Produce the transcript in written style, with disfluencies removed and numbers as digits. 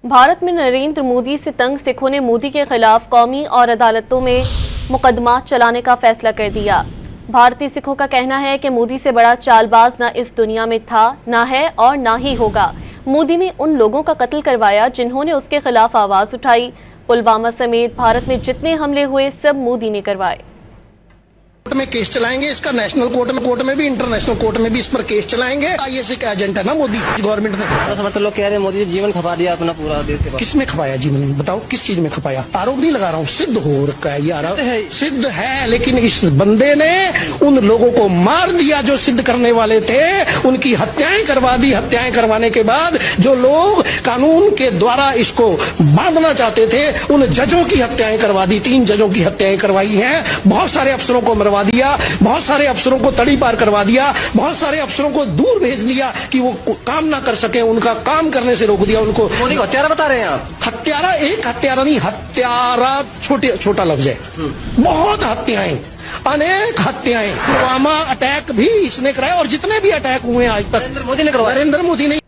भारत में नरेंद्र मोदी से तंग सिखों ने मोदी के खिलाफ कौमी और अदालतों में मुकदमा चलाने का फैसला कर दिया। भारतीय सिखों का कहना है कि मोदी से बड़ा चालबाज ना इस दुनिया में था, ना है और ना ही होगा। मोदी ने उन लोगों का कत्ल करवाया जिन्होंने उसके खिलाफ आवाज उठाई। पुलवामा समेत भारत में जितने हमले हुए सब मोदी ने करवाए। कोर्ट में केस चलाएंगे, इसका नेशनल कोर्ट में भी, इंटरनेशनल कोर्ट में भी इस पर केस चलाएंगे। आईएसए का एजेंट है ना मोदी गवर्नमेंट ने। समर्थक लोग कह रहे हैं मोदी जी जीवन खपा दिया अपना पूरा देश के। किसमें खपाया जीवन, बताओ किस चीज में खपाया? आरोप नहीं लगा रहा हूँ, सिद्ध हो रखा है ये आरोप, सिद्ध है। लेकिन इस बंदे ने उन लोगों को मार दिया जो सिद्ध करने वाले थे, उनकी हत्याएं करवा दी। हत्याएं करवाने के बाद जो लोग कानून के द्वारा इसको बांधना चाहते थे, उन जजों की हत्याएं करवा दी। 3 जजों की हत्याएं करवाई हैं। बहुत सारे अफसरों को मरवा दिया, बहुत सारे अफसरों को तड़ी पार करवा दिया, बहुत सारे अफसरों को दूर भेज दिया कि वो काम ना कर सके, उनका काम करने से रोक दिया उनको। मोदी को हत्यारा बता रहे हैं आप? हत्यारा, एक हत्यारा नहीं, हत्यारा छोटा लफ्ज है। बहुत हत्याएं, अनेक हत्याएं। पुलवामा अटैक भी इसने कराया और जितने भी अटैक हुए आज तक नरेंद्र मोदी ने करवाया। नरेंद्र मोदी ने